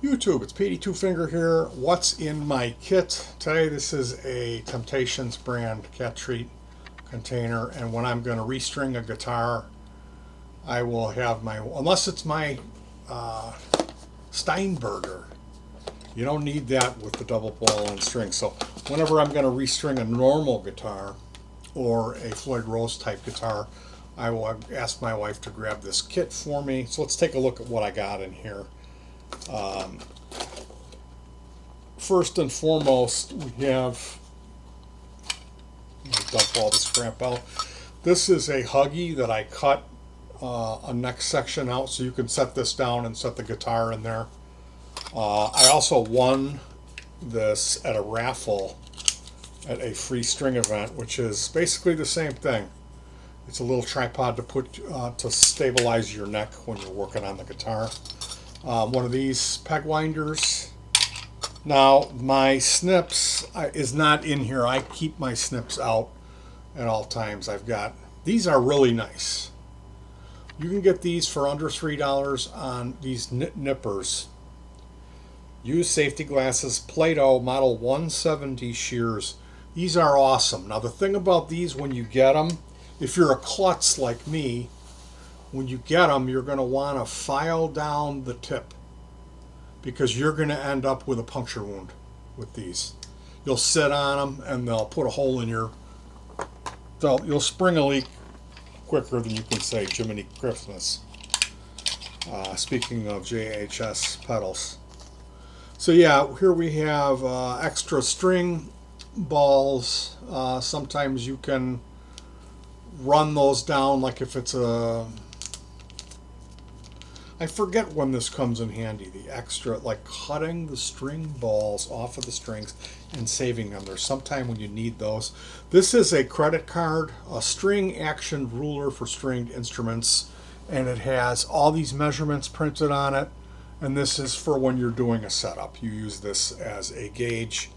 YouTube, it's Petey Twofinger here. What's in my kit today? This is a Temptations brand cat treat container, and when I'm going to restring a guitar, I will have my, unless it's my Steinberger. You don't need that with the double ball and string. So whenever I'm going to restring a normal guitar or a Floyd Rose type guitar, I will ask my wife to grab this kit for me. So let's take a look at what I got in here. First and foremost, we have, dump all this crap out. This is a Huggy that I cut a neck section out so you can set this down and set the guitar in there. I also won this at a raffle at a free string event, which is basically the same thing. It's a little tripod to put to stabilize your neck when you're working on the guitar. One of these peg winders. Now my snips is not in here. I keep my snips out at all times. I've got, these are really nice. You can get these for under $3 on these nippers. Use safety glasses, Play-Doh, model 170 shears. These are awesome. Now the thing about these, when you get them, if you're a klutz like me, when you get them, you're going to want to file down the tip because you're going to end up with a puncture wound with these. You'll sit on them and they'll put a hole in your, you'll spring a leak quicker than you can say Jiminy Christmas. Speaking of JHS pedals. So yeah, here we have extra string balls. Sometimes you can run those down, like if it's a, I forget when this comes in handy, the extra, like cutting the string balls off of the strings and saving them. There's some time when you need those. This is a credit card, a string action ruler for stringed instruments, and it has all these measurements printed on it, and this is for when you're doing a setup. You use this as a gauge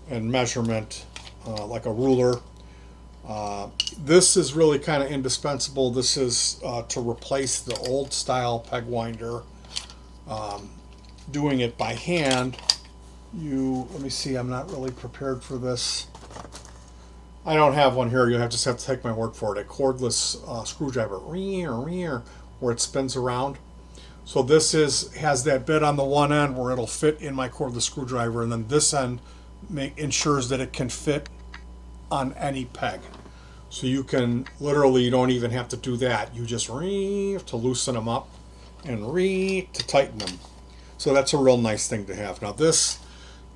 and measurement, like a ruler. This is really kind of indispensable. This is to replace the old style peg winder. Doing it by hand, let me see, I'm not really prepared for this. I don't have one here. You just have to take my word for it. A cordless screwdriver, where it spins around. So this has that bit on the one end where it'll fit in my cordless screwdriver, and then this end ensures that it can fit on any peg. So you can literally, you don't even have to do that. You just to loosen them up and to tighten them. So that's a real nice thing to have. Now this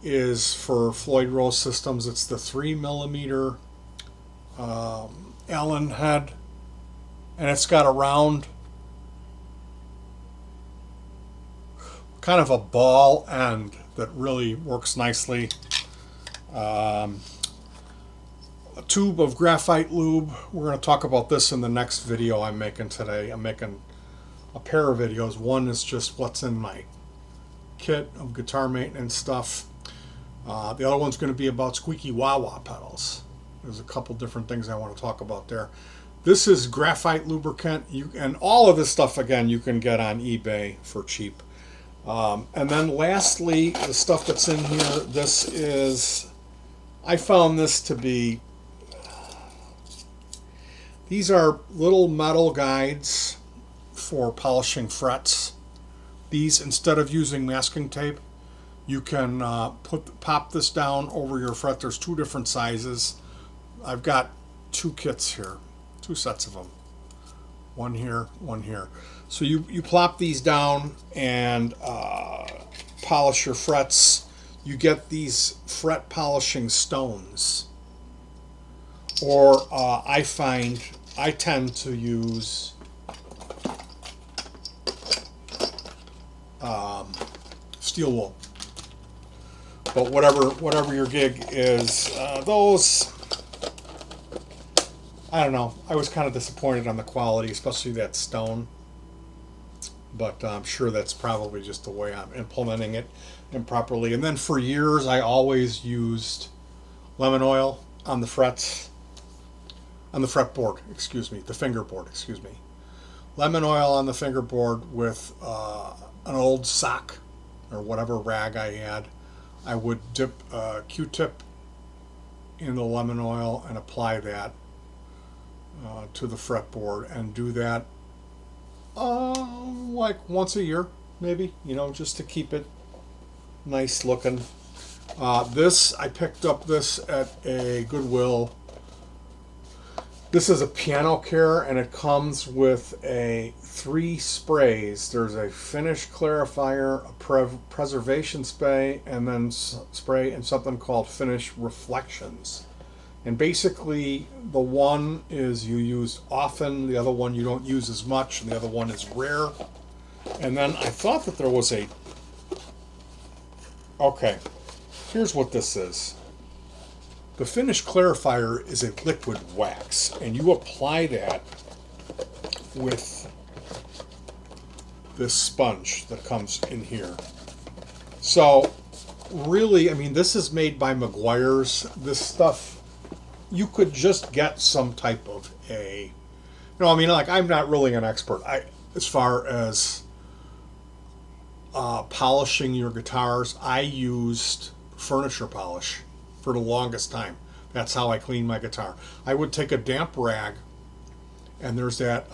is for Floyd Rose systems. It's the 3mm Allen head, and it's got a round, kind of a ball end that really works nicely. A tube of graphite lube. We're going to talk about this in the next video I'm making today. I'm making a pair of videos. One is just what's in my kit of guitar maintenance stuff. The other one's going to be about squeaky wah-wah pedals. There's a couple different things I want to talk about there. This is graphite lubricant, and all of this stuff, again, you can get on eBay for cheap. And then lastly, the stuff that's in here, this is, I found this to be, these are little metal guides for polishing frets. These, instead of using masking tape, you can pop this down over your fret. There's two different sizes. I've got two kits here, two sets of them. One here, one here. So you plop these down and polish your frets. You get these fret polishing stones. Or I tend to use steel wool. But whatever your gig is, those, I don't know. I was kind of disappointed on the quality, especially that stone. But I'm sure that's probably just the way I'm implementing it improperly. And then for years, I always used lemon oil on the frets, on the fretboard, excuse me, the fingerboard, excuse me. Lemon oil on the fingerboard with an old sock or whatever rag I had, I would dip a Q-tip in the lemon oil and apply that to the fretboard, and do that like once a year, maybe, just to keep it nice looking. This, I picked up this at a Goodwill. This is a piano care, and it comes with 3 sprays. There's a finish clarifier, a preservation spray, and then spray, and something called finish reflections. And basically, the one is you use often, the other one you don't use as much, and the other one is rare. And then I thought that there was okay, here's what this is. The finish clarifier is a liquid wax, and you apply that with this sponge that comes in here. So, really, I mean, this is made by Meguiar's. This stuff, you could just get some type of I'm not really an expert as far as polishing your guitars. I used furniture polish for the longest time. That's how I clean my guitar. I would take a damp rag, and there's that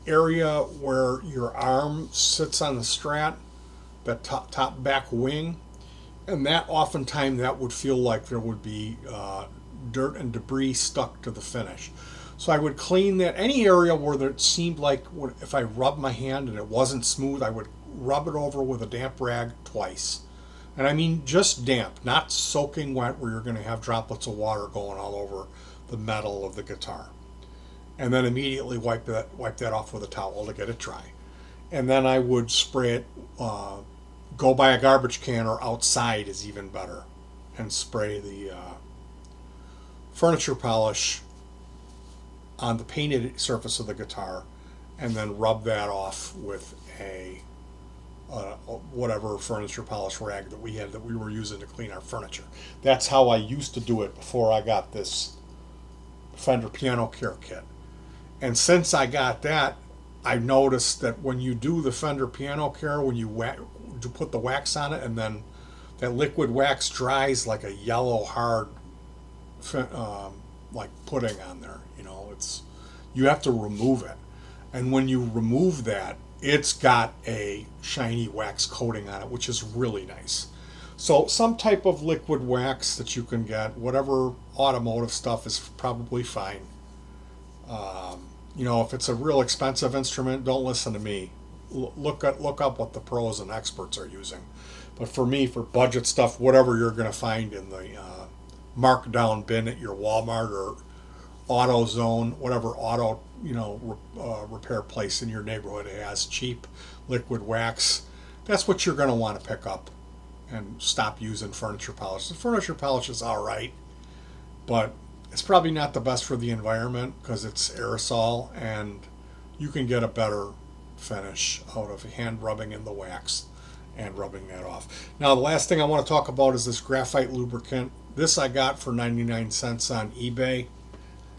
area where your arm sits on the Strat, that top back wing, and that oftentimes that would feel like there would be dirt and debris stuck to the finish. So I would clean that, any area where it seemed like if I rubbed my hand and it wasn't smooth, I would rub it over with a damp rag twice. And I mean just damp, not soaking wet where you're going to have droplets of water going all over the metal of the guitar. And then immediately wipe that off with a towel to get it dry. And then I would spray it, go by a garbage can, or outside is even better, and spray the furniture polish on the painted surface of the guitar, and then rub that off with a whatever furniture polish rag that we were using to clean our furniture. That's how I used to do it before I got this Fender Piano Care kit. And since I got that, I noticed that when you do the Fender Piano Care, when you put the wax on it, and then that liquid wax dries like a yellow hard like pudding on there. You have to remove it, and when you remove that, it's got a shiny wax coating on it, which is really nice. So some type of liquid wax that you can get, whatever automotive stuff, is probably fine. If it's a real expensive instrument, don't listen to me. Look up what the pros and experts are using. But for me, for budget stuff, whatever you're going to find in the markdown bin at your Walmart or AutoZone, whatever auto repair place in your neighborhood has cheap liquid wax, that's what you're going to want to pick up, and stop using furniture polish. The furniture polish is all right, but it's probably not the best for the environment because it's aerosol, and you can get a better finish out of hand rubbing in the wax and rubbing that off. Now, the last thing I want to talk about is this graphite lubricant. This I got for 99 cents on eBay.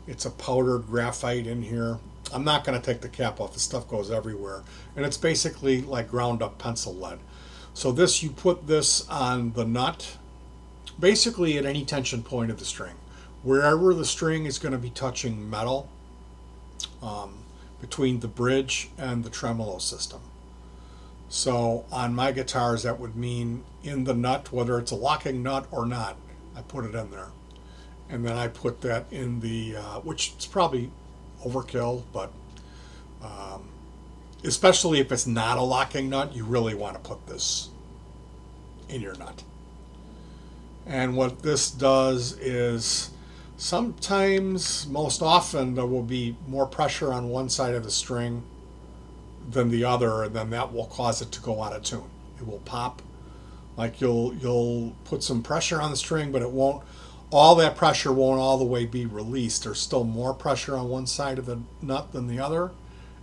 It's a powdered graphite in here. I'm not going to take the cap off. The stuff goes everywhere. And it's basically like ground up pencil lead. So this, you put this on the nut, basically at any tension point of the string. Wherever the string is going to be touching metal, between the bridge and the tremolo system. So on my guitars, that would mean in the nut, whether it's a locking nut or not, I put it in there. And then I put that in the, which is probably overkill, but especially if it's not a locking nut, you really want to put this in your nut. And what this does is, sometimes, most often, there will be more pressure on one side of the string than the other, and then that will cause it to go out of tune. It will pop. Like you'll put some pressure on the string, but it won't. All that pressure won't all the way be released. There's still more pressure on one side of the nut than the other,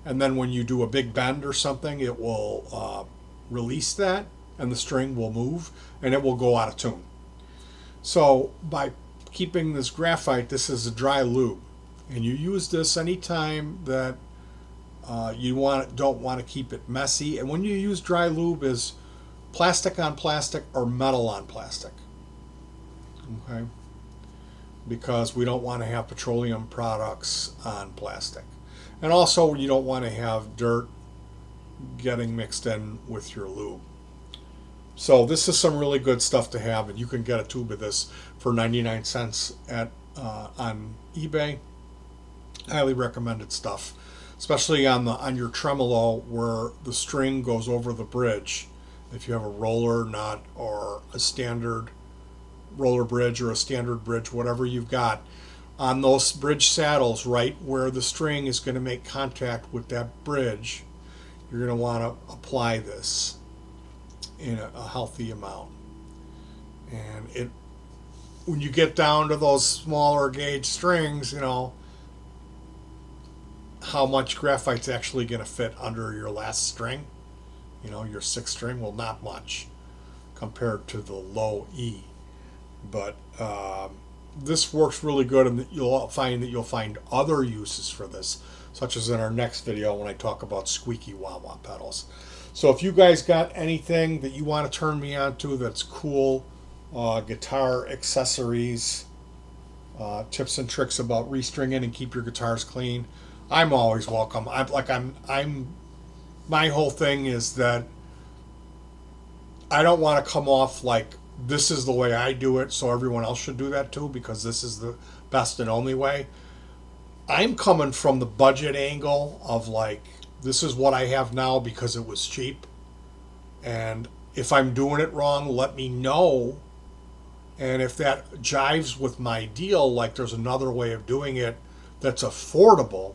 and then when you do a big bend or something, it will release that, and the string will move, and it will go out of tune. So by keeping this graphite, this is a dry lube, and you use this anytime that you don't want to keep it messy. And when you use dry lube, is plastic on plastic or metal on plastic. Okay, because we don't want to have petroleum products on plastic, and also you don't want to have dirt getting mixed in with your lube. So this is some really good stuff to have, and you can get a tube of this for 99 cents at on eBay. Highly recommended stuff, especially on your tremolo where the string goes over the bridge. If you have a roller nut or a standard roller bridge or a standard bridge, whatever you've got, on those bridge saddles, right where the string is going to make contact with that bridge, you're going to want to apply this in a healthy amount. And it, when you get down to those smaller gauge strings, you know, how much graphite's actually going to fit under your last string, you know, your sixth string. Well, not much compared to the low E. But this works really good, and you'll find other uses for this, such as in our next video when I talk about squeaky wah-wah pedals. So if you guys got anything that you want to turn me on to that's cool, guitar accessories, tips and tricks about restringing and keep your guitars clean, I'm always welcome. My whole thing is that I don't want to come off like this is the way I do it, so everyone else should do that too, because this is the best and only way. I'm coming from the budget angle of like, this is what I have now because it was cheap. And if I'm doing it wrong, let me know. And if that jives with my deal, like there's another way of doing it that's affordable,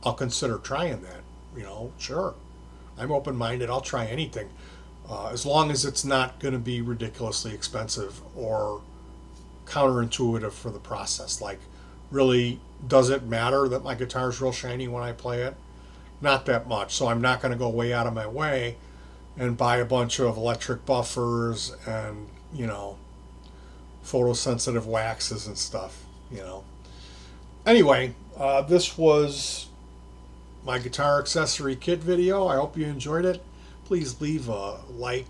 I'll consider trying that. You know, sure. I'm open-minded. I'll try anything. As long as it's not going to be ridiculously expensive or counterintuitive for the process. Like, really, does it matter that my guitar's real shiny when I play it? Not that much. So I'm not going to go way out of my way and buy a bunch of electric buffers and, you know, photosensitive waxes and stuff, you know. Anyway, this was my guitar accessory kit video. I hope you enjoyed it. Please leave a like,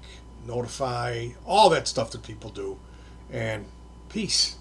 notify, all that stuff that people do. And peace.